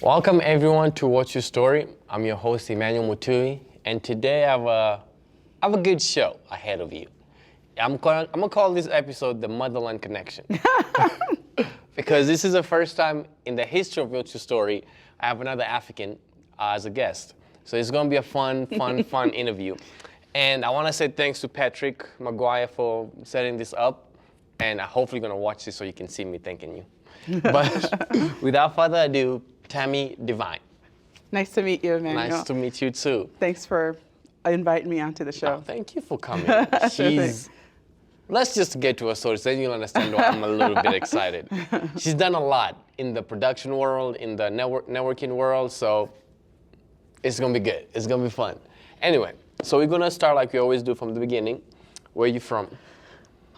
Welcome everyone to What's Your Story. I'm your host Emmanuel Mutui, and today I have a good show ahead of you. I'm gonna call this episode the Motherland Connection because this is the first time in the history of What's Your Story I have another African as a guest. So it's gonna be a fun interview. And I want to say thanks to Patrick Maguire for setting this up, and I'm hopefully gonna watch this so you can see me thanking you. But without further ado, Tami DeVine. Nice to meet you, Emmanuel. Nice to meet you too. Thanks for inviting me onto the show. Oh, thank you for coming. Let's just get to her story, so then you'll understand why I'm a little bit excited. She's done a lot in the production world, in the networking world, so it's gonna be good. It's gonna be fun. Anyway, so we're gonna start like we always do from the beginning. Where are you from?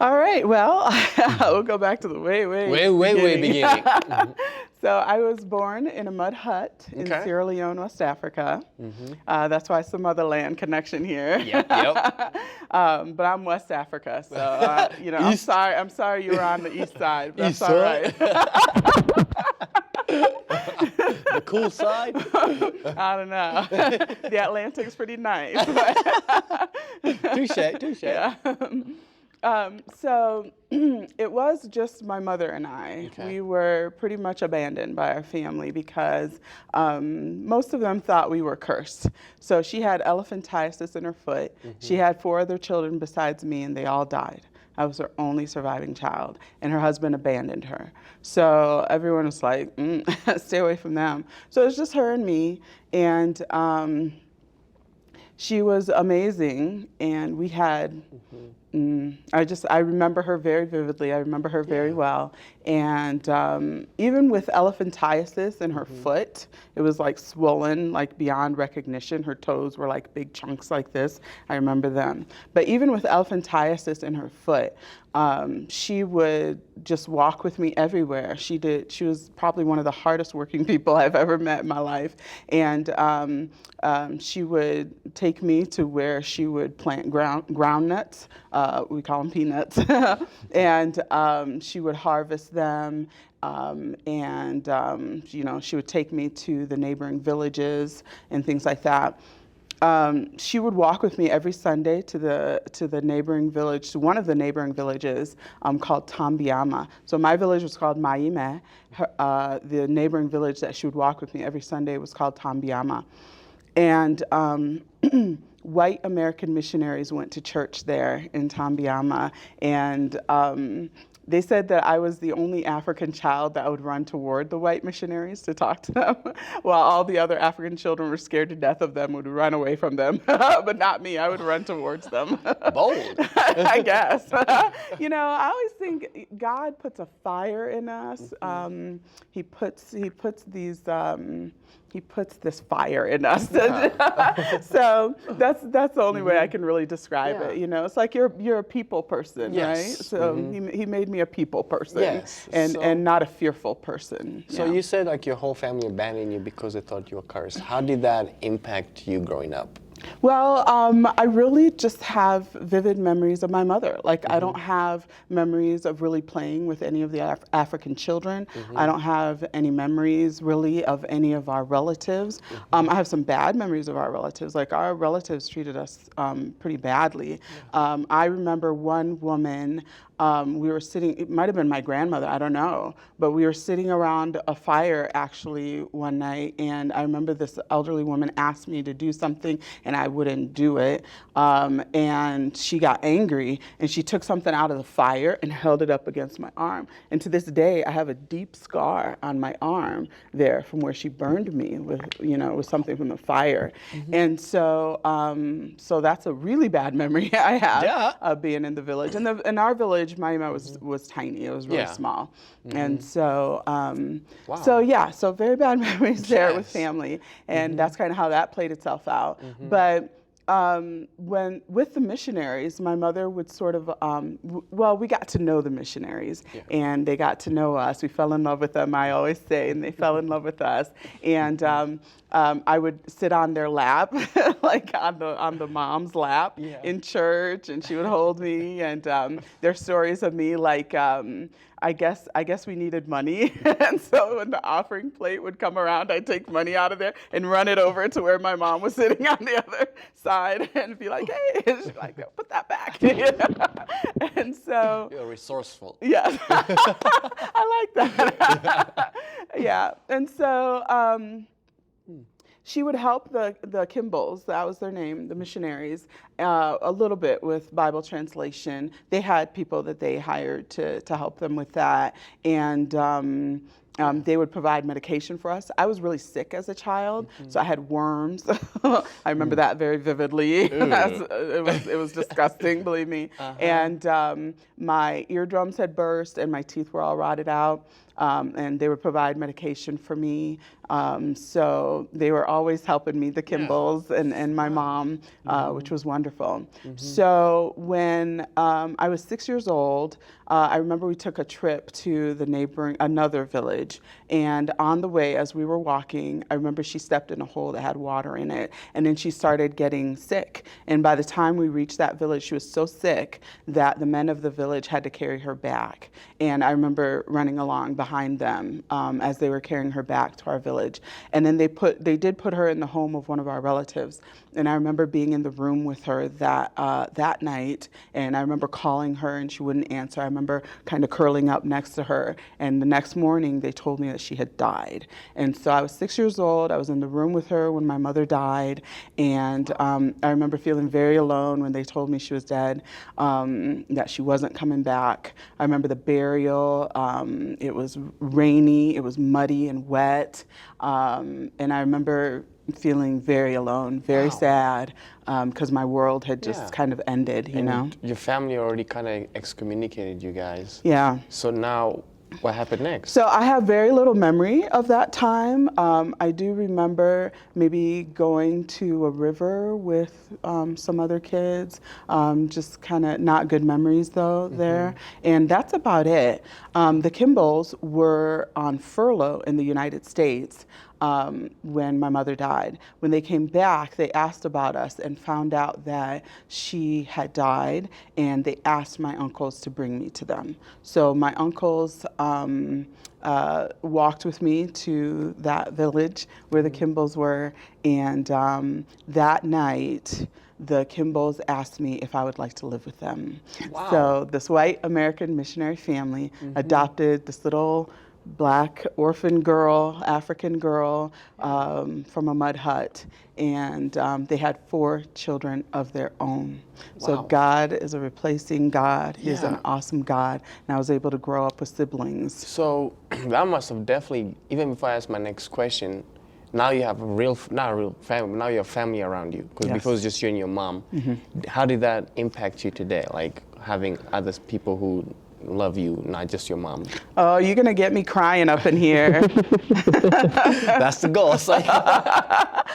All right, well, we'll go back to the way beginning. So I was born in a mud hut in Sierra Leone, West Africa. That's why it's the motherland connection here. Yep. But I'm West Africa, so I'm sorry you were on the east side. But that's all right. The cool side? I don't know. The Atlantic's pretty nice. Touche. Yeah. So it was just my mother and I. Okay. We were pretty much abandoned by our family because most of them thought we were cursed. So she had elephantiasis in her foot. She had 4 other children besides me, and they all died. I was her only surviving child, and her husband abandoned her. So everyone was like, stay away from them. So it was just her and me, and she was amazing, and we had, I remember her very vividly. I remember her very well. And even with elephantiasis in her foot, it was like swollen, like beyond recognition. Her toes were like big chunks like this. I remember them. But even with elephantiasis in her foot, she would just walk with me everywhere. She was probably one of the hardest working people I've ever met in my life. And she would take me to where she would plant ground nuts. We call them peanuts. And she would harvest them. She would take me to the neighboring villages and things like that. She would walk with me every Sunday to the neighboring village, to one of the neighboring villages called Tambiama. So my village was called Maime. The neighboring village that she would walk with me every Sunday was called Tambiama. And white American missionaries went to church there in Tambiama, and they said that I was the only African child that would run toward the white missionaries to talk to them, while all the other African children were scared to death of them, would run away from them. But not me, I would run towards them. Bold. I guess. I always think God puts a fire in us. He puts this fire in us. So that's the only way I can really describe it. It's like you're a people person, right? So he made me a people person, and not a fearful person. So you said like your whole family abandoned you because they thought you were cursed. How did that impact you growing up? Well, I really just have vivid memories of my mother. Like, I don't have memories of really playing with any of the African children. I don't have any memories really of any of our relatives. I have some bad memories of our relatives. Like, our relatives treated us pretty badly. I remember one woman, we were sitting, it might have been my grandmother, I don't know, but we were sitting around a fire actually one night, and I remember this elderly woman asked me to do something, and I wouldn't do it, and she got angry, and she took something out of the fire and held it up against my arm, and to this day I have a deep scar on my arm there from where she burned me with something from the fire. And so that's a really bad memory I have of being in the village. And in our village, Maima was tiny. It was really small. And so so very bad memories there with family, and that's kind of how that played itself out. But when with the missionaries, my mother would sort of, we got to know the missionaries, and they got to know us. We fell in love with them, I always say, and they fell in love with us. And I would sit on their lap, like on the mom's lap in church, and she would hold me. And there's stories of me like I guess we needed money, and so when the offering plate would come around, I'd take money out of there and run it over to where my mom was sitting on the other side, and be like, "Hey," and she'd like, "Put that back." And so You're resourceful. yes, I like that. Yeah, and so. She would help the Kimballs, that was their name, the missionaries, a little bit with Bible translation. They had people that they hired to help them with that. And they would provide medication for us. I was really sick as a child, so I had worms. I remember that very vividly. It was disgusting, believe me. And my eardrums had burst and my teeth were all rotted out. And they would provide medication for me. So they were always helping me, the Kimballs and my mom, which was wonderful. So when I was 6 years old, I remember we took a trip to another village. And on the way, as we were walking, I remember she stepped in a hole that had water in it. And then she started getting sick. And by the time we reached that village, she was so sick that the men of the village had to carry her back. And I remember running along behind them as they were carrying her back to our village. And then they did put her in the home of one of our relatives. And I remember being in the room with her that night. And I remember calling her and she wouldn't answer. I remember kind of curling up next to her. And the next morning they told me that she had died. And so I was 6 years old. I was in the room with her when my mother died. And I remember feeling very alone when they told me she was dead, that she wasn't coming back. I remember the burial. It was rainy. It was muddy and wet. And I remember feeling very alone, very sad, because my world had just kind of ended, you know? Your family already kind of excommunicated you guys. Yeah. So now, what happened next? So I have very little memory of that time. I do remember maybe going to a river with some other kids, just kind of not good memories though there. And that's about it. The Kimballs were on furlough in the United States when my mother died. When they came back, they asked about us and found out that she had died, and they asked my uncles to bring me to them. So my uncles walked with me to that village where the Kimballs were, and that night, the Kimballs asked me if I would like to live with them. Wow. So this white American missionary family adopted this little Black orphan girl, African girl, from a mud hut, and they had 4 children of their own. So God is a replacing God. He's an awesome God, and I was able to grow up with siblings. So that must have definitely, even before I ask my next question, now you have not a real family, but now you have family around you. Because before it was just you and your mom. How did that impact you today? Like having other people who love you, not just your mom. Oh, you're gonna get me crying up in here. That's the goal. So.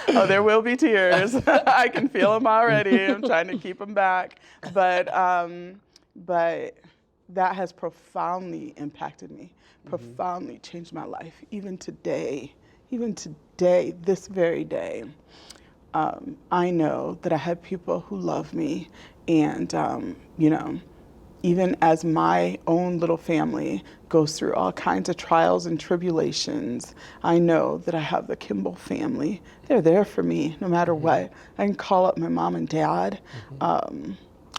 Oh, there will be tears. I can feel them already. I'm trying to keep them back. But that has profoundly impacted me, profoundly changed my life. Even today, this very day, I know that I have people who love me, and you know, even as my own little family goes through all kinds of trials and tribulations, I know that I have the Kimball family. They're there for me no matter what. I can call up my mom and dad,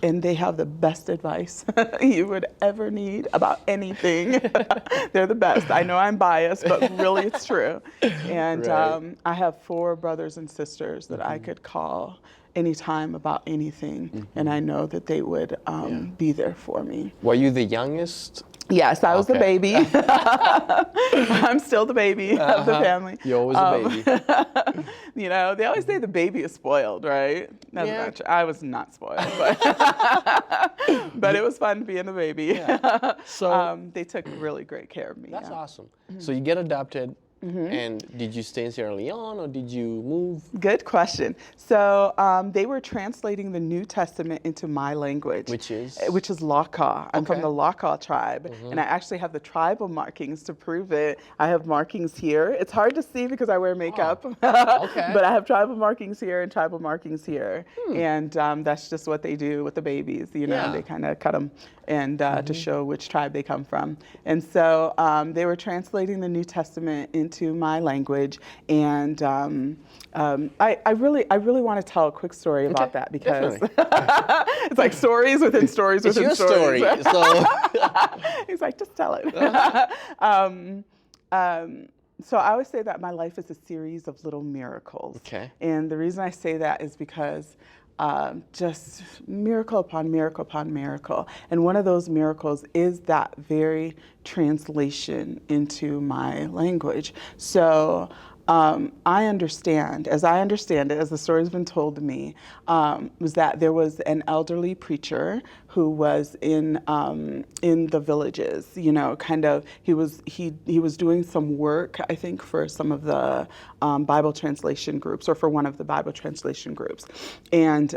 and they have the best advice you would ever need about anything. They're the best. I know I'm biased, but really it's true. And I have 4 brothers and sisters that I could call anytime about anything, and I know that they would be there for me. Were you the youngest? Yes, I was the baby. I'm still the baby of the family. You're always a baby. You know, they always say the baby is spoiled, right? That's not true. I was not spoiled, but it was fun being the baby. So they took really great care of me. That's awesome. So you get adopted. And did you stay in Sierra Leone or did you move? Good question. So they were translating the New Testament into my language, Which is? Which is Laka. I'm from Okay. the Laka tribe, and I actually have the tribal markings to prove it. I have markings here. It's hard to see because I wear makeup, Okay. but I have tribal markings here and tribal markings here, and that's just what they do with the babies. You know, Yeah. they kind of cut them and to show which tribe they come from. And so they were translating the New Testament into my language, and I really want to tell a quick story about that because it's like stories within stories It's within your stories. story, so. He's like, just tell it. So I always say that my life is a series of little miracles. Okay. And the reason I say that is because just miracle upon miracle upon miracle. And one of those miracles is that very translation into my language. So I understand, as I understand it, as the story's been told to me, was that there was an elderly preacher who was in the villages. You know, kind of he was doing some work, I think, for some of the Bible translation groups, or for one of the Bible translation groups, and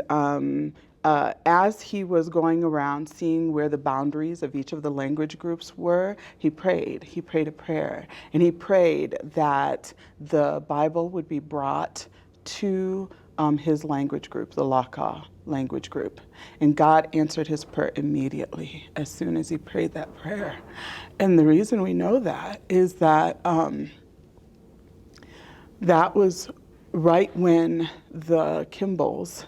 as he was going around seeing where the boundaries of each of the language groups were, he prayed. He prayed a prayer. And he prayed that the Bible would be brought to his language group, the Laka language group. And God answered his prayer immediately as soon as he prayed that prayer. And the reason we know that is that that was right when the Kimballs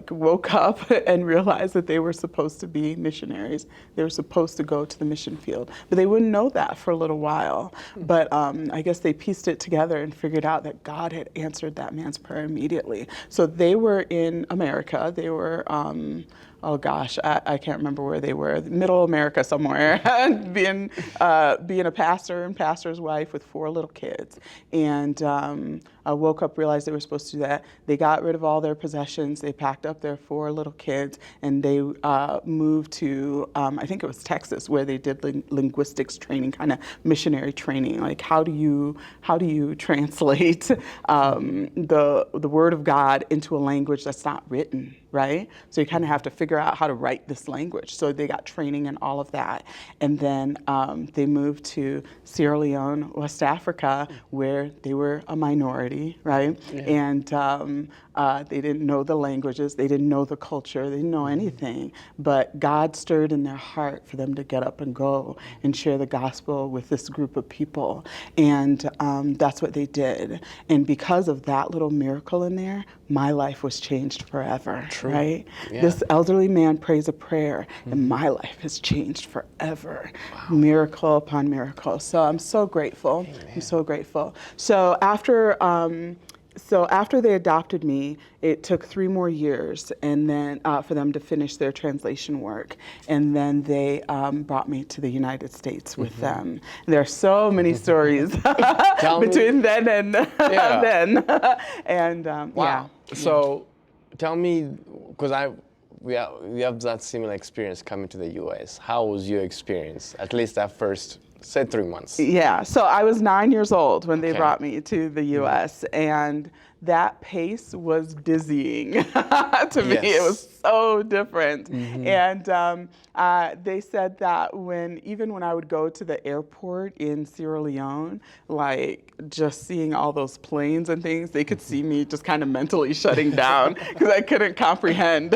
woke up and realized that they were supposed to be missionaries. They were supposed to go to the mission field. But they wouldn't know that for a little while. But I guess they pieced it together and figured out that God had answered that man's prayer immediately. So they were in America. They were, oh gosh, I can't remember where they were, middle America somewhere, being a pastor and pastor's wife with 4 little kids. And I woke up, realized they were supposed to do that. They got rid of all their possessions. They packed up their 4 little kids, and they moved to, I think it was Texas, where they did linguistics training, kind of missionary training. Like, how do you translate the Word of God into a language that's not written, right? So you kind of have to figure out how to write this language. So they got training and all of that. And then they moved to Sierra Leone, West Africa, where they were a minority, right? Yeah. And they didn't know the languages, they didn't know the culture, they didn't know anything. But God stirred in their heart for them to get up and go and share the gospel with this group of people. And that's what they did. And because of that little miracle in there, my life was changed forever. True. Right? Yeah. This elderly man prays a prayer, and my life has changed forever. Wow. Miracle upon miracle. So I'm so grateful. Amen. I'm so grateful. So after they adopted me, it took 3 more years, and then for them to finish their translation work, and then they brought me to the United States with them. There are so many stories between then and then, and wow. Yeah. So, tell me, because we have that similar experience coming to the U.S. How was your experience? At least that first. Said 3 months. Yeah, so I was 9 years old when they brought me to the U.S., and that pace was dizzying to me. It was so different. And they said that even when I would go to the airport in Sierra Leone, like just seeing all those planes and things, they could see me just kind of mentally shutting down because I couldn't comprehend,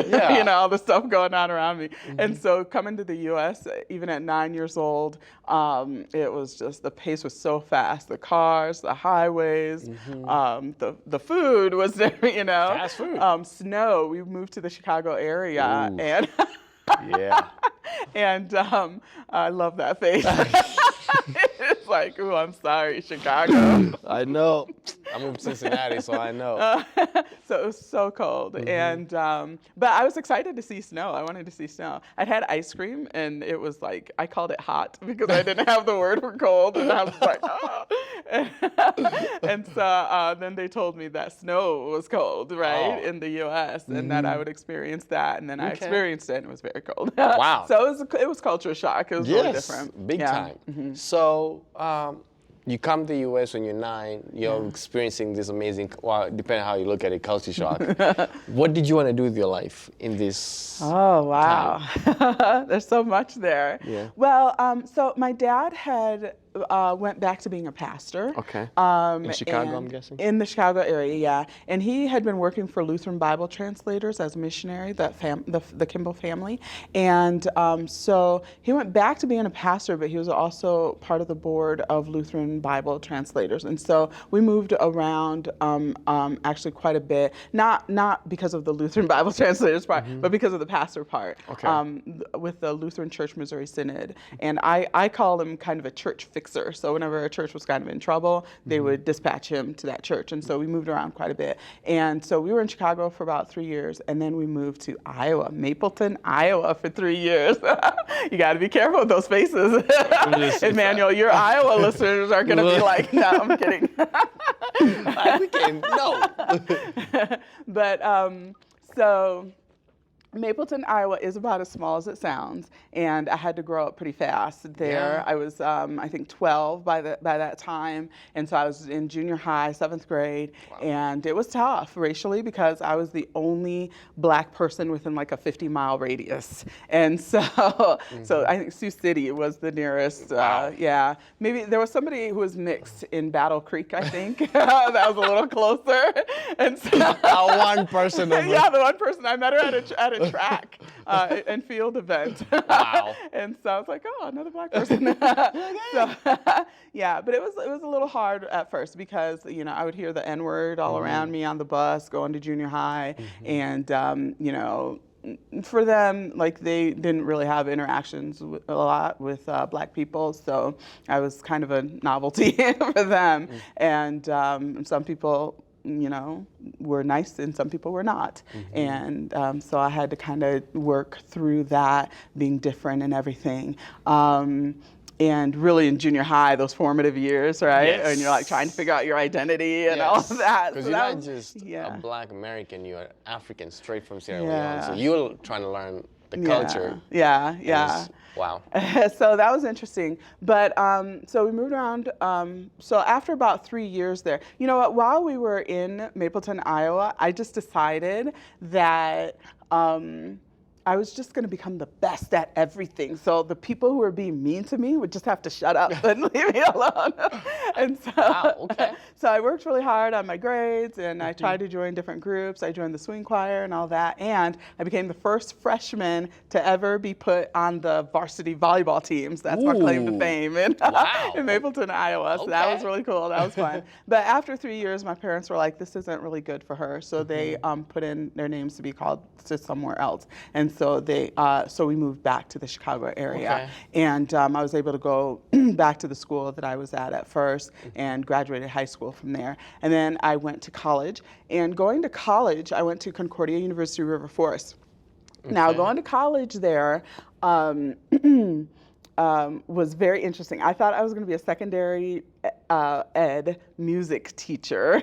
all the stuff going on around me. And so coming to the U.S., even at 9 years old, it was just, the pace was so fast. The cars, the highways, the food was there, Fast food. Snow. We moved to the Chicago area. Ooh. And and I love that face. It's like, ooh, I'm sorry, Chicago. I know. I moved to Cincinnati, so I know. So it was so cold. And but I was excited to see snow. I wanted to see snow. I'd had ice cream, and it was like, I called it hot because I didn't have the word for cold. And I was like, oh. And so then they told me that snow was cold, right, in the U.S., and that I would experience that. And then I experienced it, and it was very cold. Wow. So it was culture shock. It was really different. Big time. So You come to the U.S. when you're 9. You're experiencing this amazing, well, depending on how you look at it, culture shock. What did you want to do with your life in this Oh, wow. time? There's so much there. Yeah. Well, so my dad had went back to being a pastor. Okay. In Chicago, I'm guessing? In the Chicago area, yeah. And he had been working for Lutheran Bible translators as a missionary, the Kimball family. And so he went back to being a pastor, but he was also part of the board of Lutheran Bible translators. And so we moved around actually quite a bit, not because of the Lutheran Bible translators part, but because of the pastor part, with the Lutheran Church Missouri Synod. And I call him kind of a church fixer. So whenever a church was kind of in trouble, they would dispatch him to that church. And so we moved around quite a bit. And so we were in Chicago for about 3 years, and then we moved to Iowa, Mapleton, Iowa for 3 years. You got to be careful with those faces. Emmanuel, your Iowa listeners are going to be like, no, I'm kidding. We can't, no. But so Mapleton, Iowa is about as small as it sounds, and I had to grow up pretty fast there. Yeah. I was, I think, 12 by that time, and so I was in junior high, 7th grade, and it was tough racially because I was the only black person within like a 50-mile radius, and so so I think Sioux City was the nearest. Yeah, maybe there was somebody who was mixed in Battle Creek, I think. That was a little closer, and so One person. yeah, the one person I met her at a track and field event. Wow. And so I was like, oh, another black person. So, yeah, but it was a little hard at first because, you know, I would hear the N-word all around me on the bus going to junior high. And, you know, for them, like, they didn't really have interactions a lot with black people. So I was kind of a novelty for them. And some people, you know, were nice and some people were not. And so I had to kind of work through that, being different and everything. And really in junior high, those formative years, right? Yes. And you're like trying to figure out your identity and all of that. Because So you're that not was- just yeah. a black American, you're African straight from Sierra Yeah. Leone. So you're trying to learn the culture. Yeah, yeah. Wow. So that was interesting. But so we moved around. So after about 3 years there, you know what, while we were in Mapleton, Iowa, I just decided that I was just going to become the best at everything. So the people who were being mean to me would just have to shut up and leave me alone. And so, so I worked really hard on my grades, and I tried to join different groups. I joined the swing choir and all that, and I became the first freshman to ever be put on the varsity volleyball teams. That's my claim to fame in Mapleton, Iowa. So that was really cool. That was fun. But after 3 years, my parents were like, this isn't really good for her. So they put in their names to be called to somewhere else. And so they, so we moved back to the Chicago area, and I was able to go back to the school that I was at first, and graduated high school from there. And then I went to college, and going to college, I went to Concordia University River Forest. Now, going to college there was very interesting. I thought I was going to be a secondary ed music teacher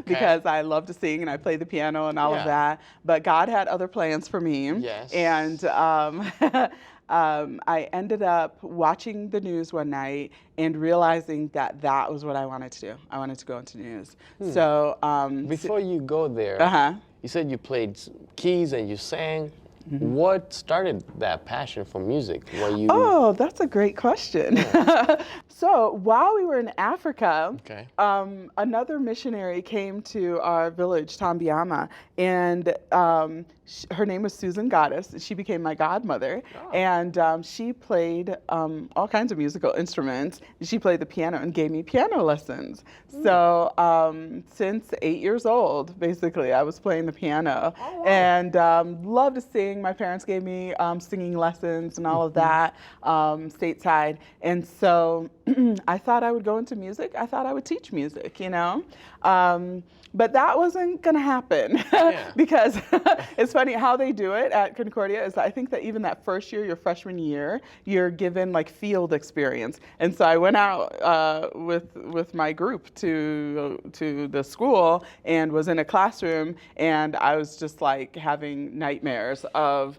because I love to sing and I play the piano and all of that. But God had other plans for me. Yes. And I ended up watching the news one night and realizing that that was what I wanted to do. I wanted to go into news. So before you go there, you said you played keys and you sang. What started that passion for music? Were you... Oh, that's a great question. So while we were in Africa, another missionary came to our village, Tambiama, and her name was Susan Goddess. She became my godmother, and she played all kinds of musical instruments. She played the piano and gave me piano lessons. So since 8 years old, basically, I was playing the piano and loved to sing. My parents gave me singing lessons and all of that stateside. And so I thought I would go into music. I thought I would teach music, you know. But that wasn't going to happen because it's funny how they do it at Concordia is I think that even that first year, your freshman year, you're given like field experience. And so I went out with my group to the school and was in a classroom, and I was just like having nightmares of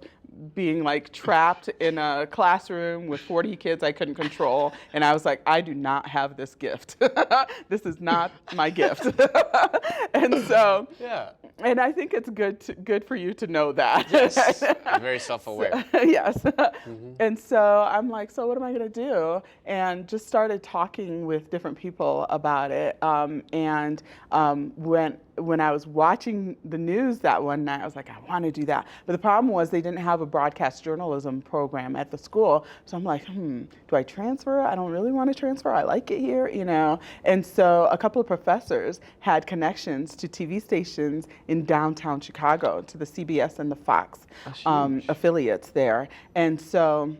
being like trapped in a classroom with 40 kids I couldn't control. And I was like, I do not have this gift. This is not my gift. And so, Yeah. and I think it's good for you to know that. Yes. I'm very self-aware. Yes. And so I'm like, so what am I going to do? And just started talking with different people about it. When I was watching the news that one night, I was like, I want to do that. But the problem was they didn't have a broadcast journalism program at the school. So I'm like, do I transfer? I don't really want to transfer. I like it here, you know. And so a couple of professors had connections to TV stations in downtown Chicago, to the CBS and the Fox affiliates there. And so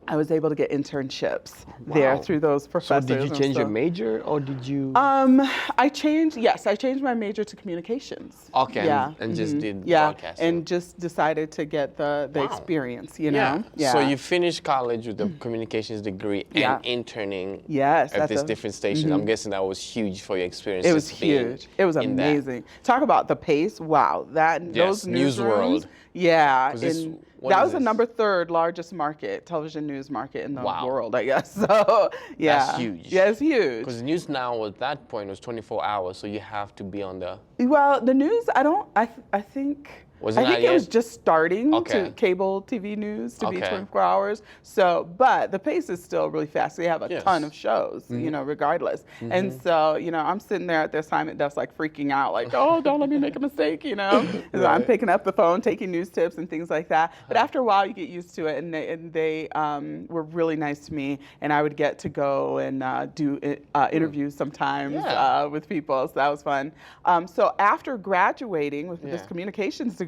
I was able to get internships there through those professors. So did you change your major, or did you? I changed my major to communications. Okay, yeah. and just did broadcasting. And just decided to get the experience, you know? Yeah. So you finished college with the communications degree and interning at this different station. I'm guessing that was huge for your experience. It was huge. It was amazing. Talk about the pace. Wow. Those News newsrooms. World. Yeah. That was the number 3rd largest television news market in the world, I guess. So, yeah. That's huge. Yeah, it's huge. Because the news now at that point was 24 hours, so you have to be on the... Well, the news, I think... I think it was just starting to cable TV news to be 24 hours. So, but the pace is still really fast. They have a ton of shows, you know, regardless. And so, you know, I'm sitting there at the assignment desk, like freaking out, like, oh, don't let me make a mistake, you know. So I'm picking up the phone, taking news tips and things like that. But after a while, you get used to it, and they were really nice to me, and I would get to go and do interviews sometimes with people. So that was fun. So after graduating with this communications degree,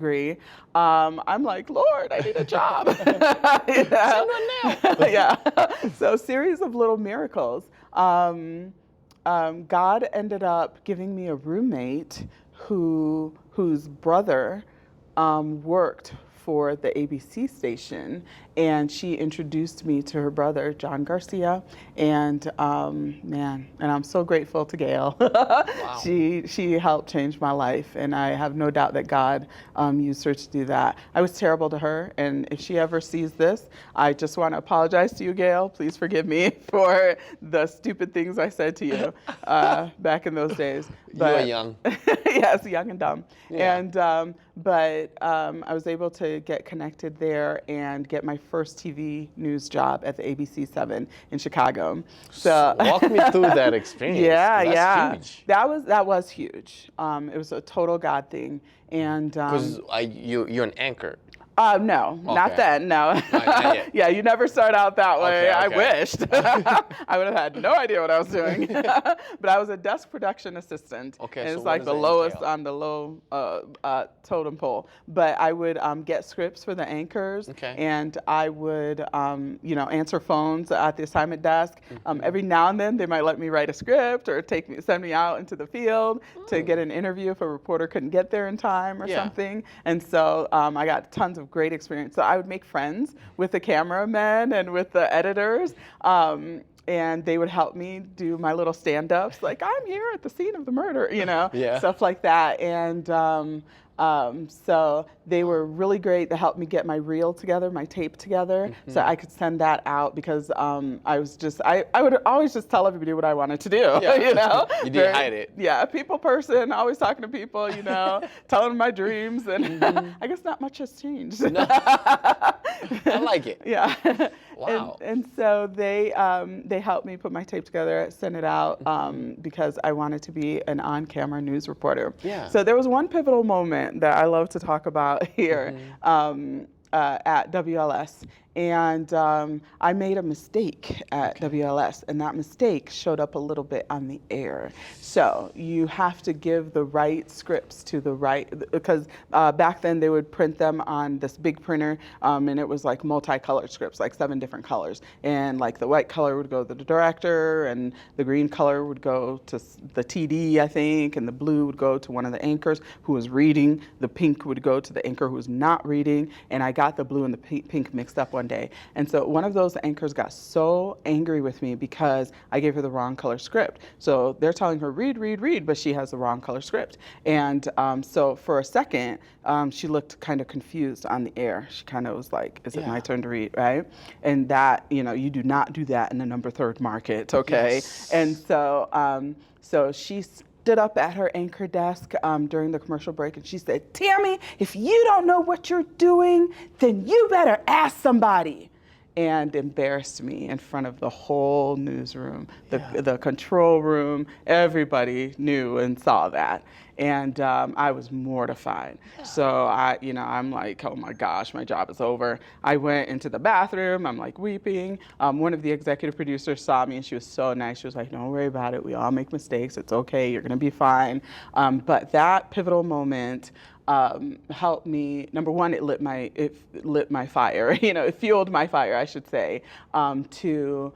I'm like, Lord, I need a job. Yeah. So series of little miracles. God ended up giving me a roommate whose brother worked for the ABC station, and she introduced me to her brother, John Garcia, and and I'm so grateful to Gail. She helped change my life, and I have no doubt that God used her to do that. I was terrible to her, and if she ever sees this, I just want to apologize to you, Gail. Please forgive me for the stupid things I said to you back in those days. But, you were young. Yes, young and dumb. Yeah. And but I was able to get connected there and get my first TV news job at the ABC 7 in Chicago. So walk me through that experience. That's huge. That was huge. It was a total God thing, and because you're an anchor. No, not then, no. Yeah, you never start out that way. I wished. I would have had no idea what I was doing. But I was a desk production assistant. Okay, and so it's like the lowest on the low totem pole. But I would get scripts for the anchors, and I would answer phones at the assignment desk. Every now and then they might let me write a script or send me out into the field to get an interview if a reporter couldn't get there in time or something. And so I got tons of great experience. So I would make friends with the cameramen and with the editors, and they would help me do my little stand-ups, like, I'm here at the scene of the murder, you know, stuff like that. And so they were really great to help me get my reel together, my tape together, so I could send that out, because I would always just tell everybody what I wanted to do, you know? You didn't hide it. Yeah, a people person, always talking to people, you know, telling them my dreams, and I guess not much has changed. No. I like it. Yeah. Wow. And so they helped me put my tape together, send it out, because I wanted to be an on-camera news reporter. Yeah. So there was one pivotal moment that I love to talk about here at WLS. And I made a mistake at WLS, and that mistake showed up a little bit on the air. So you have to give the right scripts to the right, because back then they would print them on this big printer, and it was like multicolored scripts, like 7 different colors. And like the white color would go to the director, and the green color would go to the TD, I think, and the blue would go to one of the anchors who was reading. The pink would go to the anchor who was not reading. And I got the blue and the pink mixed up one day. And so one of those anchors got so angry with me because I gave her the wrong color script. So they're telling her, read, read, read, but she has the wrong color script. And so for a second, she looked kind of confused on the air. She kind of was like, is it my turn to read, right? And that, you do not do that in the number 3rd market, okay? Yes. And so she stood up at her anchor desk during the commercial break, and she said, Tami, if you don't know what you're doing, then you better ask somebody. And embarrassed me in front of the whole newsroom, the control room. Everybody knew and saw that. And I was mortified. So I'm like, oh my gosh, my job is over. I went into the bathroom, I'm like weeping. One of the executive producers saw me and she was so nice. She was like, don't worry about it. We all make mistakes. It's okay. You're gonna be fine. But that pivotal moment helped me. Number one, it lit my fire. It fueled my fire, I should say, to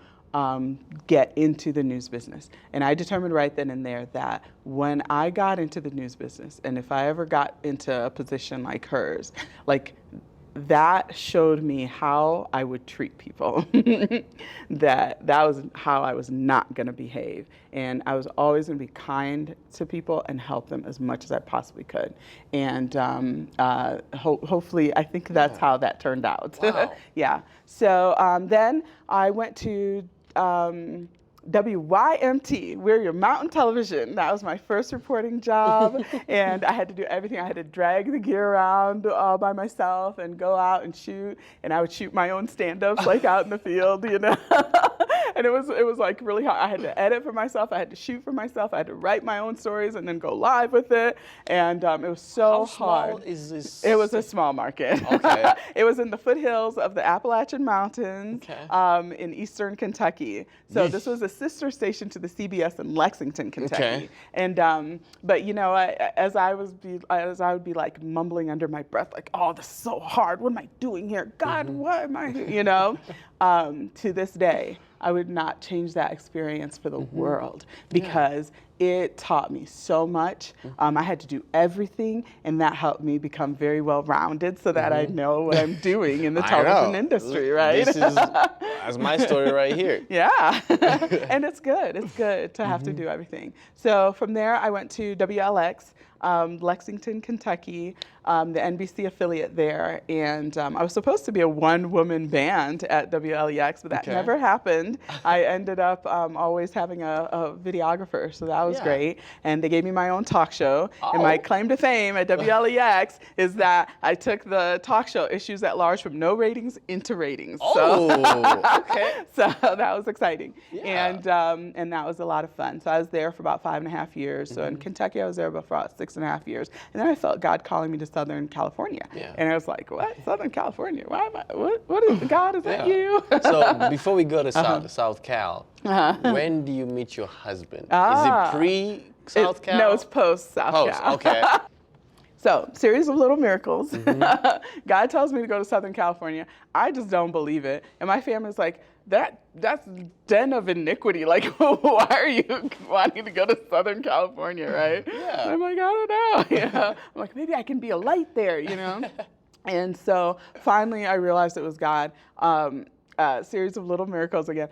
get into the news business. And I determined right then and there that when I got into the news business, and if I ever got into a position like hers, that showed me how I would treat people. that was how I was not going to behave. And I was always going to be kind to people and help them as much as I possibly could. And hopefully, I think that's how that turned out. Wow. Yeah. So then I went to WYMT, We're Your Mountain Television. That was my first reporting job, and I had to do everything. I had to drag the gear around all by myself and go out and shoot, and I would shoot my own stand-ups out in the field, And it was like really hard. I had to edit for myself, I had to shoot for myself, I had to write my own stories and then go live with it, and it was so hard. How small is this? It was a small market. Okay. It was in the foothills of the Appalachian Mountains, in eastern Kentucky. So this was a sister station to the CBS in Lexington, Kentucky. Okay. And but as I would be like mumbling under my breath, like, oh, this is so hard. What am I doing here? God, what am I? To this day, I would not change that experience for the world, because it taught me so much. I had to do everything, and that helped me become very well-rounded so that I know what I'm doing in the television industry, right? That's my story right here. Yeah, and it's good. It's good to have to do everything. So from there, I went to WLX, Lexington, Kentucky, the NBC affiliate there, and I was supposed to be a one-woman band at WLEX, but that never happened. I ended up always having a videographer, so that was great, and they gave me my own talk show, and my claim to fame at WLEX is that I took the talk show Issues at Large from no ratings into ratings. So that was exciting, and that was a lot of fun. So I was there for about 5.5 years. So in Kentucky, I was there for about 6.5 years, and then I felt God calling me to Southern California, and I was like, "What? Southern California? Why am I? What is God? Is that you?" So before we go to South Cal, when do you meet your husband? Is it pre-South Cal? No, it's post-South Cal. Okay. So, series of little miracles. God tells me to go to Southern California. I just don't believe it. And my family's like, that's den of iniquity. Like, why are you wanting to go to Southern California, right? Yeah. I'm like, I don't know. I'm like, maybe I can be a light there, And so finally I realized it was God. Series of little miracles again.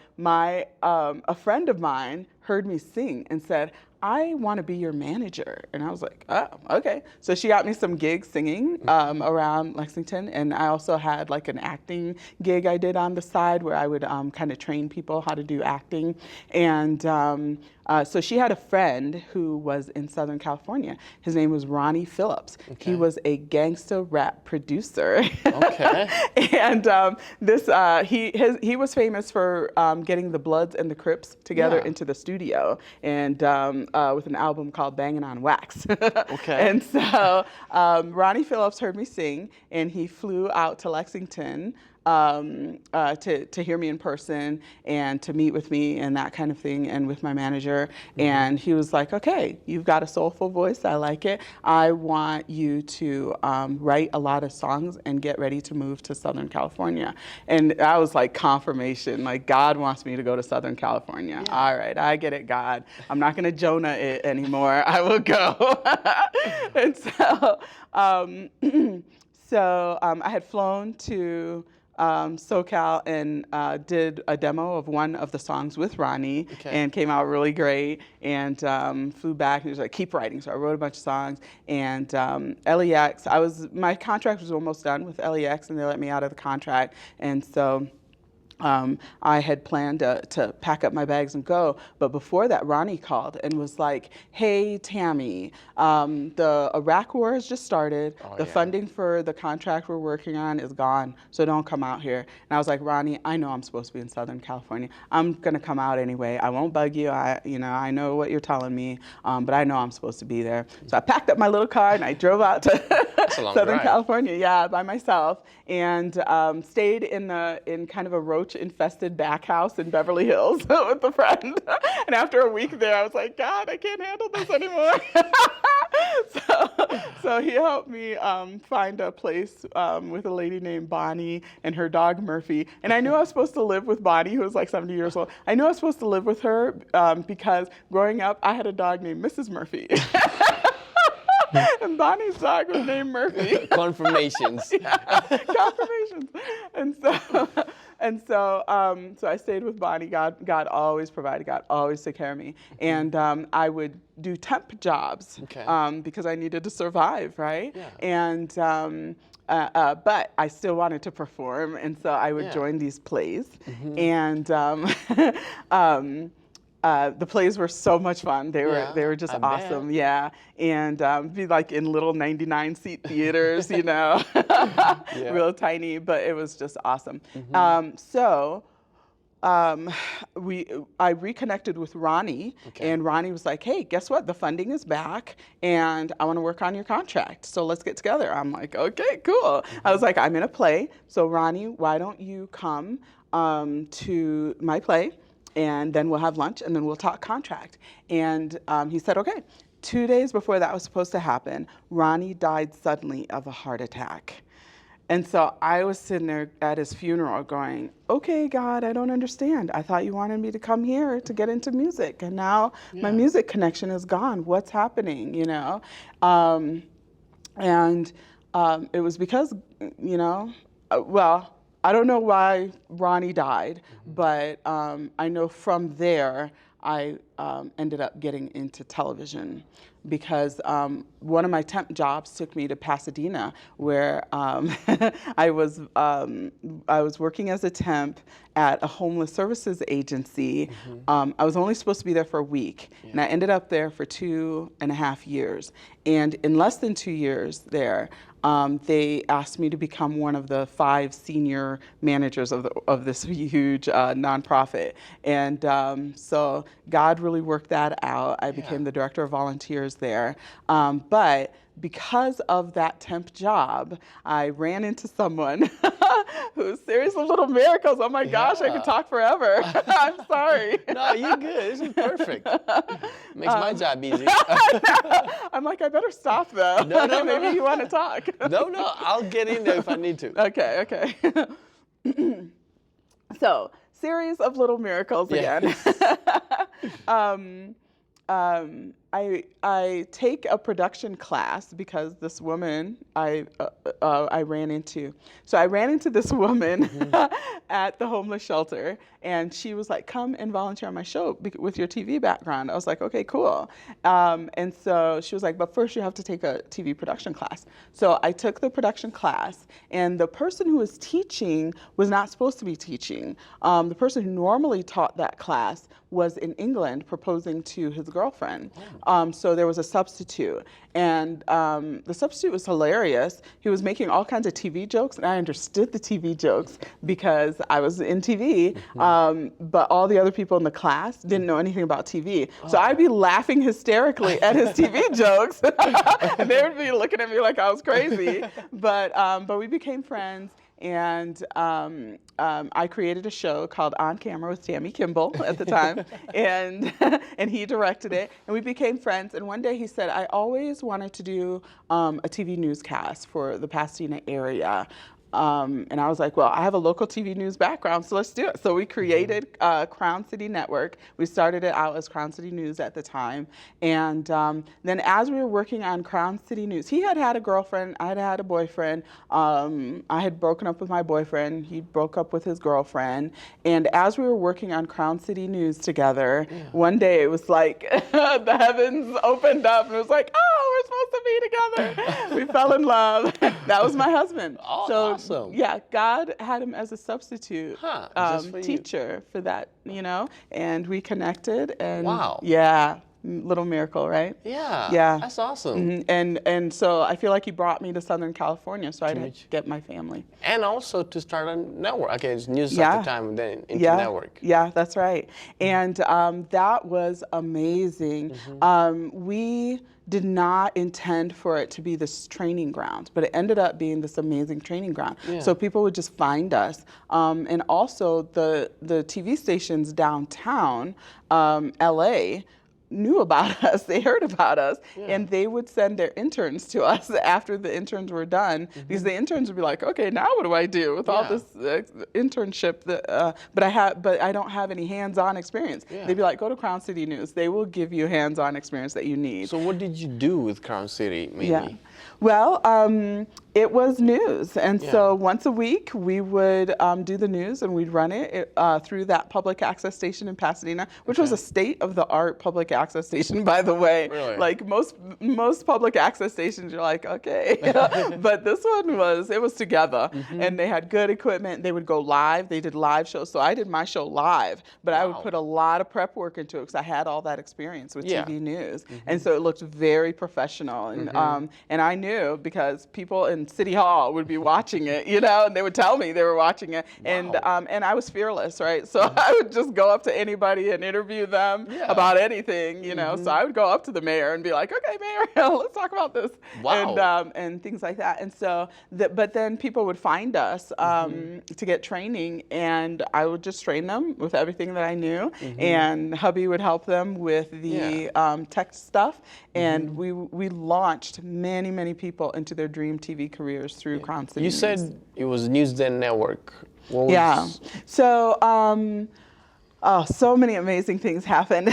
A friend of mine heard me sing and said, I want to be your manager. And I was like, oh, okay. So she got me some gigs singing around Lexington. And I also had like an acting gig I did on the side where I would kind of train people how to do acting. And so she had a friend who was in Southern California. His name was Ronnie Phillips. He was a gangsta rap producer. And he was famous for getting the Bloods and the Crips together into the studio, and with an album called Bangin' on Wax. And so Ronnie Phillips heard me sing, and he flew out to Lexington to hear me in person and to meet with me and that kind of thing, and with my manager. And he was like, okay, you've got a soulful voice. I like it. I want you to write a lot of songs and get ready to move to Southern California. And that was like confirmation. Like, God wants me to go to Southern California. All right, I get it, God. I'm not going to Jonah it anymore. I will go. And so, I had flown to SoCal and did a demo of one of the songs with Ronnie, Okay. and came out really great. And flew back and he was like, keep writing. So I wrote a bunch of songs. And LEX, my contract was almost done with LEX, and they let me out of the contract. And so I had planned to pack up my bags and go, but before that, Ronnie called and was like, "Hey, Tami, the Iraq War has just started. The funding for the contract we're working on is gone, so don't come out here." And I was like, "Ronnie, I know I'm supposed to be in Southern California. I'm gonna come out anyway. I won't bug you. I know what you're telling me, but I know I'm supposed to be there." So I packed up my little car and I drove out to Southern California, by myself, and stayed in kind of a roach-infested back house in Beverly Hills with a friend. And after a week there, I was like, God, I can't handle this anymore. So he helped me find a place with a lady named Bonnie and her dog Murphy. And I knew I was supposed to live with Bonnie, who was like 70 years old. I knew I was supposed to live with her because growing up, I had a dog named Mrs. Murphy. And Bonnie's dog was named Murphy. Confirmations. Confirmations. And so I stayed with Bonnie. God always provided. God always took care of me. And I would do temp jobs because I needed to survive, right? Yeah. And but I still wanted to perform, and so I would join these plays. And the plays were so much fun. They were just awesome. Bet. Yeah. And be like in little 99-seat theaters, real tiny, but it was just awesome. I reconnected with Ronnie, and Ronnie was like, "Hey, guess what? The funding is back, and I want to work on your contract. So let's get together." I'm like, "Okay, cool." I was like, "I'm in a play. So Ronnie, why don't you come to my play? And then we'll have lunch, and then we'll talk contract." And he said, okay. 2 days before that was supposed to happen, Ronnie died suddenly of a heart attack. And so I was sitting there at his funeral going, "Okay, God, I don't understand. I thought you wanted me to come here to get into music, and now my music connection is gone. What's happening, And it was because, I don't know why Ronnie died, but I know from there I ended up getting into television because one of my temp jobs took me to Pasadena, where I was working as a temp at a homeless services agency. I was only supposed to be there for a week, and I ended up there for 2.5 years. And in less than 2 years there, they asked me to become one of the 5 senior managers of this huge nonprofit. And so God really worked that out. I became the director of volunteers there. But because of that temp job, I ran into someone who's series of little miracles. Oh my gosh, I could talk forever. I'm sorry. No, you're good. This is perfect. Makes my job easy. I'm like, I better stop though. No. Maybe you want to talk. No, I'll get in there if I need to. Okay. So, series of little miracles again. I take a production class because this woman I ran into. So I ran into this woman at the homeless shelter, and she was like, "Come and volunteer on my show with your TV background." I was like, "Okay, cool." And so she was like, "But first you have to take a TV production class." So I took the production class, and the person who was teaching was not supposed to be teaching. The person who normally taught that class was in England proposing to his girlfriend. So there was a substitute, and the substitute was hilarious. He was making all kinds of TV jokes, and I understood the TV jokes because I was in TV, but all the other people in the class didn't know anything about TV. So I'd be laughing hysterically at his TV jokes, and they would be looking at me like I was crazy. But we became friends. And I created a show called On Camera with Tammy Kimball at the time, and he directed it, and we became friends. And one day he said, "I always wanted to do a TV newscast for the Pasadena area. and I was like, well, I have a local TV news background, so let's do it. So we created Crown City Network. We started it out as Crown City News at the time. And then as we were working on Crown City News, he had a girlfriend, I had a boyfriend. I had broken up with my boyfriend. He broke up with his girlfriend. And as we were working on Crown City News together, one day it was like the heavens opened up and it was like, oh, we're supposed to be together. We fell in love. That was my husband. Oh, so awesome. yeah, God had him as a substitute Just for you. teacher for that, and we connected. And Wow. Yeah, little miracle, right? Yeah. That's awesome. And so I feel like he brought me to Southern California so I could get my family. And also to start a network. Okay, it's news at the time, and then into network. Yeah, that's right. And that was amazing. We did not intend for it to be this training ground, but it ended up being this amazing training ground. So people would just find us. And also the TV stations downtown, LA, knew about us, they heard about us, and they would send their interns to us after the interns were done, because the interns would be like, okay, now what do I do with all this internship? But I don't have any hands-on experience. They'd be like, go to Crown City News. They will give you hands-on experience that you need. So what did you do with Crown City, mainly? Yeah. Well, it was news. And so once a week, we would do the news, and we'd run it through that public access station in Pasadena, which was a state-of-the-art public access station, by the way. Really? Like most public access stations, you're like, okay. But this one was together. And they had good equipment. They would go live. They did live shows. So I did my show live, but I would put a lot of prep work into it because I had all that experience with TV news. And so it looked very professional. And I knew because people in City Hall would be watching it, and they would tell me they were watching it. And I was fearless, right? So I would just go up to anybody and interview them about anything, So I would go up to the mayor and be like, okay, mayor, let's talk about this. Wow. And things like that. And so, but then people would find us to get training, and I would just train them with everything that I knew. And hubby would help them with the tech stuff. And we launched many, many people into their dream TV careers through Crown City News. You said it was News Then Network. What was... So, so many amazing things happened.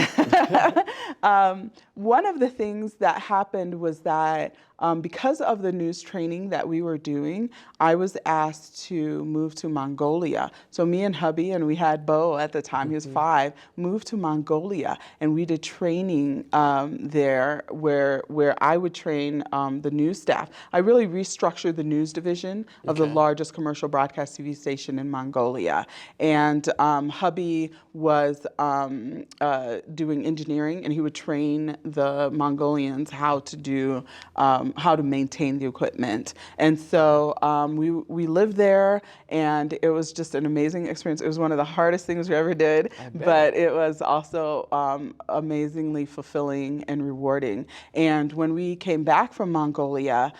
One of the things that happened was that because of the news training that we were doing, I was asked to move to Mongolia. So me and hubby, and we had Bo at the time, he was 5, moved to Mongolia, and we did training there where I would train the news staff. I really restructured the news division of the largest commercial broadcast TV station in Mongolia. And hubby was doing engineering, and he would train the Mongolians how to maintain the equipment. And so we lived there, and it was just an amazing experience. It was one of the hardest things we ever did, but it was also amazingly fulfilling and rewarding. And when we came back from Mongolia,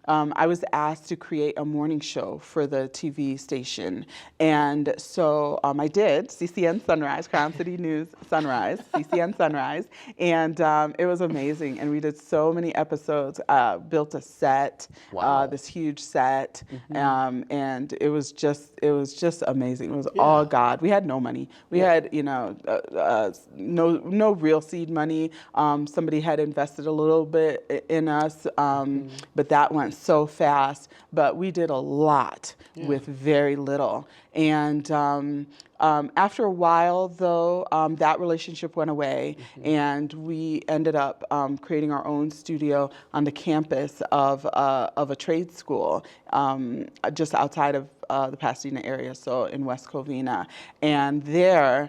I was asked to create a morning show for the TV station. And so I did, CCN Sunrise, Crown City News Sunrise, CCN Sunrise. And it was amazing. And we did so many episodes, built a set, this huge set. And it was just amazing. It was all God. We had no money. We had, no real seed money. Somebody had invested a little bit in us, but that went so fast, but we did a lot with very little. And after a while, though, that relationship went away, and we ended up creating our own studio on the campus of a trade school just outside of the Pasadena area, so in West Covina. And there,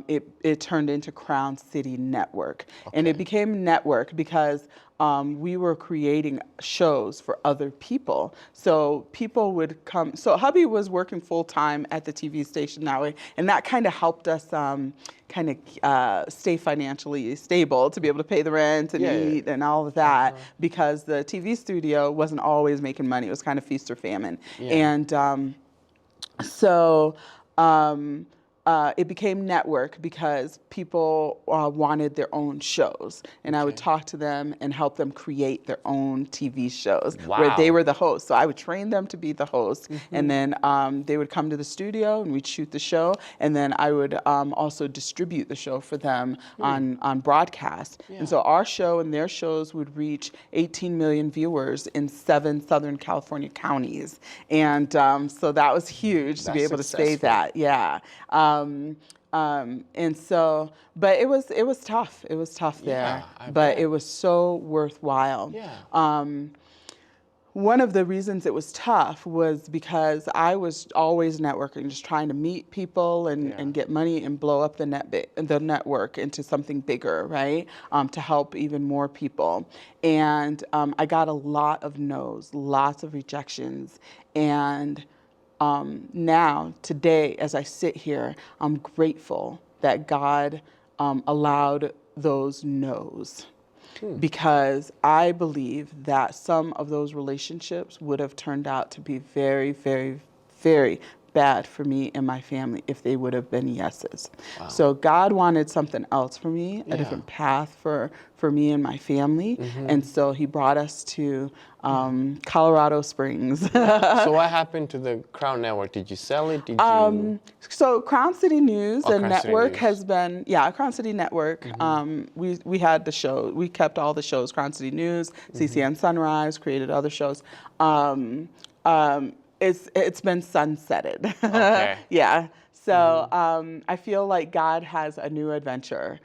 it turned into Crown City Network. And it became network because we were creating shows for other people. So people would come. So hubby was working full time at the TV station that way, and that kind of helped us stay financially stable to be able to pay the rent and eat and all of that, because the TV studio wasn't always making money. It was kind of feast or famine. And it became network because people wanted their own shows. And I would talk to them and help them create their own TV shows where they were the hosts. So I would train them to be the host. And then they would come to the studio and we'd shoot the show. And then I would also distribute the show for them on broadcast. And so our show and their shows would reach 18 million viewers in 7 Southern California counties. And so that was huge to be able to say that. Yeah. And so, but it was tough. It was tough there, but it was so worthwhile. One of the reasons it was tough was because I was always networking, just trying to meet people and get money and blow up the network into something bigger, right? To help even more people. And I got a lot of no's, lots of rejections. And now, today, as I sit here, I'm grateful that God allowed those no's. Because I believe that some of those relationships would have turned out to be very, very, very bad for me and my family if they would have been yeses. So God wanted something else for me, a different path for me and my family. And so he brought us to Colorado Springs. So what happened to the Crown Network? Did you sell it? Did you? So Crown City News and Crown City Network News. has been, Crown City Network. We had the show, we kept all the shows, Crown City News, CCN Sunrise, created other shows. It's been sunsetted. Okay. Yeah. So I feel like God has a new adventure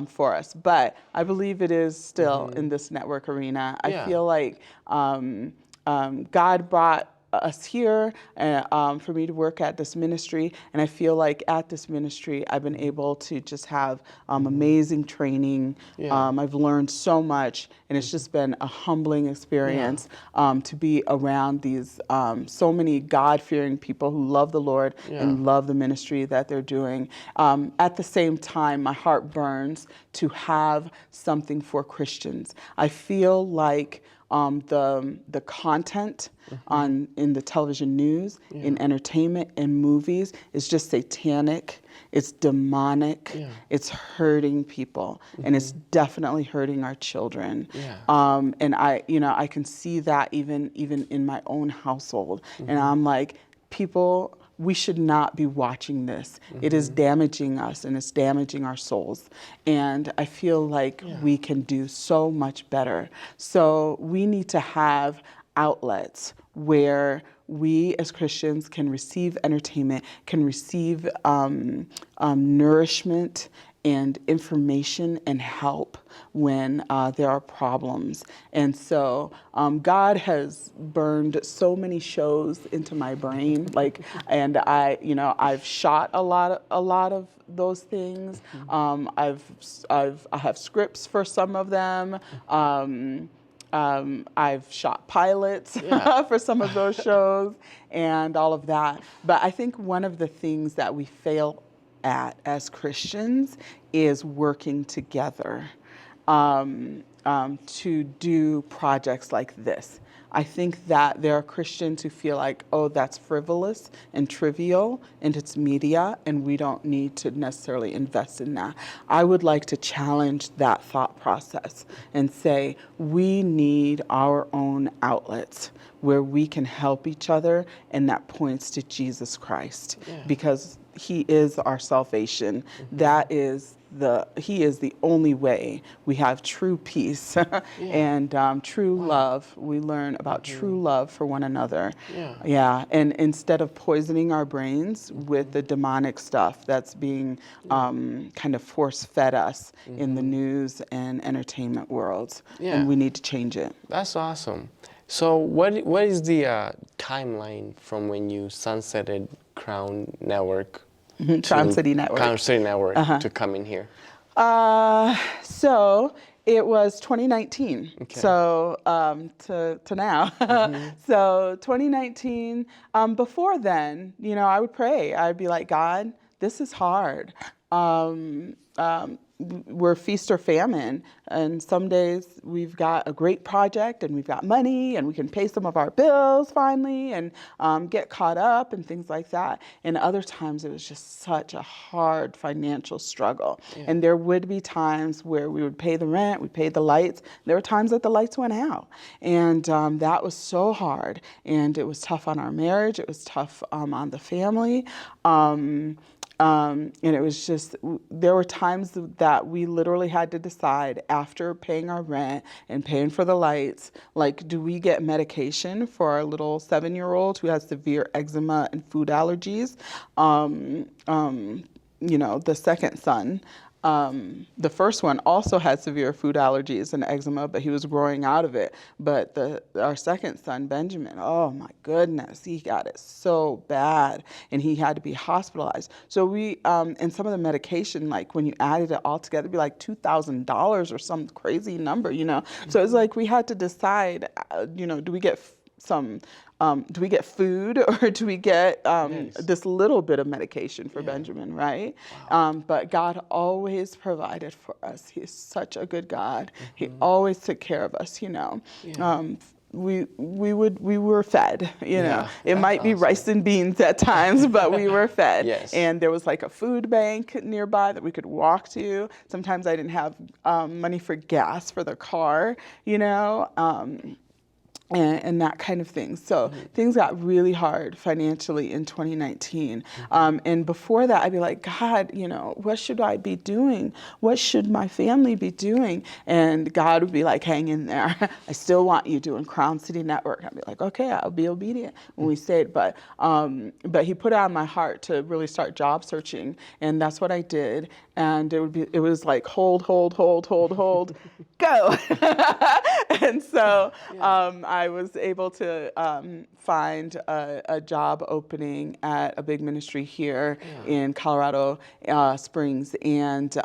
for us, but I believe it is still in this network arena. I feel like God brought us here for me to work at this ministry, and I feel like at this ministry I've been able to just have amazing training. I've learned so much, and it's just been a humbling experience to be around these so many God-fearing people who love the Lord and love the ministry that they're doing. At the same time, my heart burns to have something for Christians. I feel like the content in the television news, in entertainment, and movies is just satanic. It's demonic. It's hurting people, and it's definitely hurting our children. And I can see that even in my own household. And I'm like, people, we should not be watching this. It is damaging us, and it's damaging our souls. And I feel like we can do so much better. So we need to have outlets where we as Christians can receive entertainment, can receive nourishment and information and help when there are problems. And so God has burned so many shows into my brain, and I've shot a lot of those things. I have scripts for some of them. I've shot pilots for some of those shows and all of that. But I think one of the things that we fail at as Christians is working together to do projects like this. I think that there are Christians who feel like, oh, that's frivolous and trivial and it's media and we don't need to necessarily invest in that. I would like to challenge that thought process and say we need our own outlets where we can help each other, and that points to Jesus Christ because he is our salvation. He is the only way we have true peace and true love. We learn about true love for one another. And instead of poisoning our brains with the demonic stuff that's being kind of force-fed us in the news and entertainment worlds. And we need to change it. That's awesome. So what is the timeline from when you sunsetted Crown Network? Crown City Network. Crown City Network to come in here. So it was 2019. So to now. So 2019. Before then, I would pray. I'd be like, God, this is hard. we're feast or famine. And some days we've got a great project and we've got money and we can pay some of our bills finally and get caught up and things like that. And other times it was just such a hard financial struggle. Yeah. And there would be times where we would pay the rent, we paid the lights. There were times that the lights went out. And that was so hard. And it was tough on our marriage. It was tough on the family. And it was just, there were times that we literally had to decide after paying our rent and paying for the lights, like, do we get medication for our little 7-year-old who has severe eczema and food allergies? The second son, the first one also had severe food allergies and eczema, but he was growing out of it. But our second son, Benjamin, oh my goodness, he got it so bad and he had to be hospitalized. So we, and some of the medication, like when you added it all together, it'd be like $2,000 or some crazy number, So it's like we had to decide, do we get do we get food or do we get this little bit of medication for Benjamin, right? Wow. But God always provided for us. He is such a good God. Mm-hmm. He always took care of us, Yeah. We were fed, It might be rice and beans at times, but we were fed. Yes. And there was like a food bank nearby that we could walk to. Sometimes I didn't have money for gas for the car, and that kind of thing. So things got really hard financially in 2019. And before that, I'd be like, God, what should I be doing? What should my family be doing? And God would be like, hang in there. I still want you doing Crown City Network. I'd be like, okay, I'll be obedient when we stayed. But he put it on my heart to really start job searching. And that's what I did. And it was like, hold, go. And so I was able to find a job opening at a big ministry here in Colorado Springs, and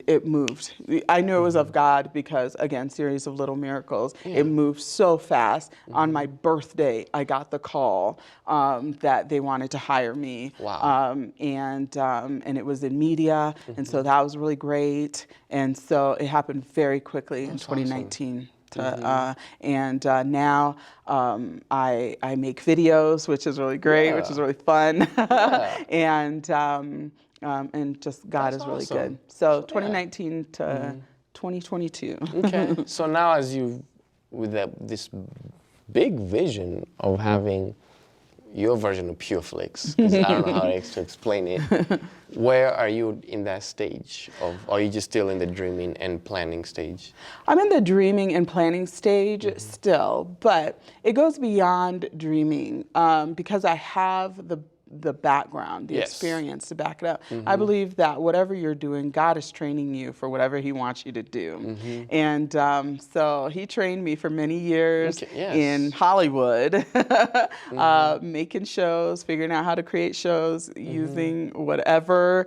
it moved. I knew it was of God because, again, series of little miracles. Yeah. It moved so fast. Mm-hmm. On my birthday, I got the call that they wanted to hire me. Wow. And it was in media, and so that was really great. And so it happened very quickly in 2019. Awesome. Now I make videos, which is really great, which is really fun. And just God is really good. So 2019 to 2022. Okay. So now with this big vision of having your version of Pure Flix, because I don't know how to explain it, where are you in that stage are you just still in the dreaming and planning stage? I'm in the dreaming and planning stage still, but it goes beyond dreaming because I have the background, the experience to back it up. I believe that whatever you're doing, God is training you for whatever he wants you to do. And so he trained me for many years in Hollywood, making shows, figuring out how to create shows using whatever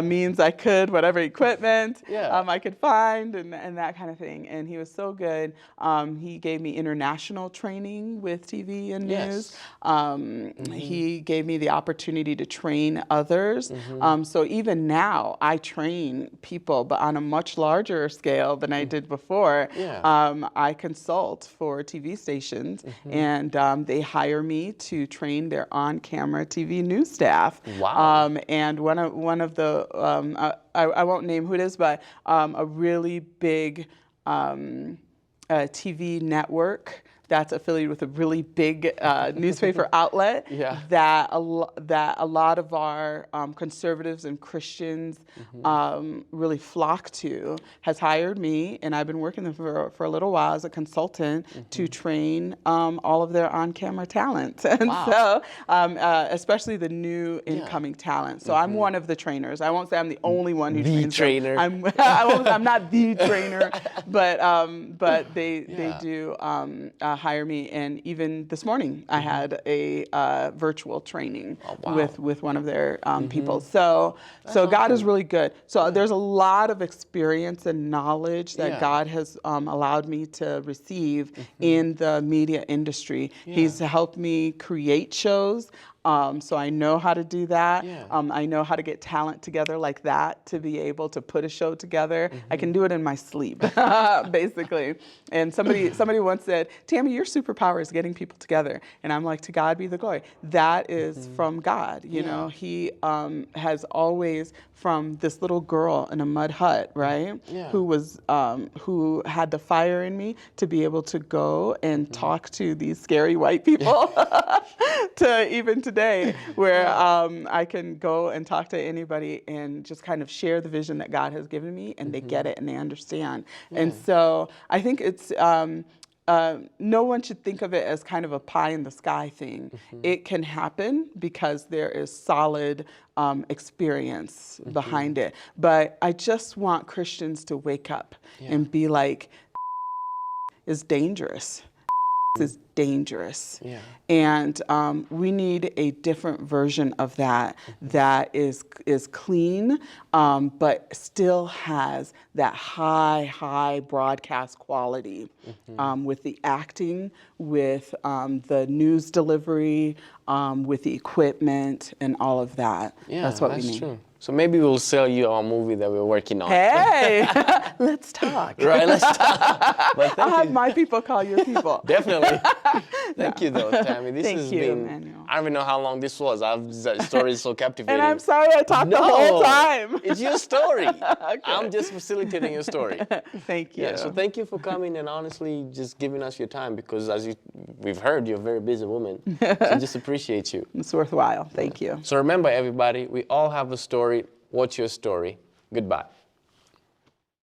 means I could, whatever equipment I could find and that kind of thing. And he was so good. He gave me international training with TV and news. He gave me the opportunity to train others. So even now, I train people, but on a much larger scale than I did before. I consult for TV stations, and they hire me to train their on-camera TV news staff. Wow. And one of the, I won't name who it is, but a really big TV network that's affiliated with a really big newspaper outlet that a lot of our conservatives and Christians really flock to, has hired me, and I've been working with them for a little while as a consultant to train all of their on-camera talent. And so, especially the new incoming talent. So I'm one of the trainers. I won't say I'm the only one who trains trainer. them. I'm not the trainer, but they do hire me. And even this morning, I had a virtual training with one of their people. So God is really good. So there's a lot of experience and knowledge that God has allowed me to receive in the media industry. He's helped me create shows. So I know how to do that. Yeah. I know how to get talent together like that to be able to put a show together. I can do it in my sleep, basically. And somebody once said, Tami, your superpower is getting people together. And I'm like, to God be the glory. That is from God. You know, he has always, from this little girl in a mud hut, right? Yeah. Who had the fire in me to be able to go and talk to these scary white people to even today, where I can go and talk to anybody and just kind of share the vision that God has given me, and they get it and they understand. And so I think it's no one should think of it as kind of a pie in the sky thing. It can happen because there is solid experience behind it. But I just want Christians to wake up and be like, is dangerous. Is dangerous. Yeah. And we need a different version of that that is clean, but still has that high broadcast quality with the acting, with the news delivery, with the equipment, and all of that. Yeah, that's what we need. True. So maybe we'll sell you our movie that we're working on. Hey, let's talk. Right, let's talk. But I'll have my people call your people. Definitely. Thank you, though, Tami. This has been, Emmanuel. I don't even know how long this was. That story is so captivating. And I'm sorry I talked the whole time. It's your story. I'm just facilitating your story. Thank you. Yeah, so thank you for coming and honestly just giving us your time, because as we've heard, you're a very busy woman. So just appreciate you. It's worthwhile. Thank you. So remember, everybody, we all have a story. What's your story? Goodbye.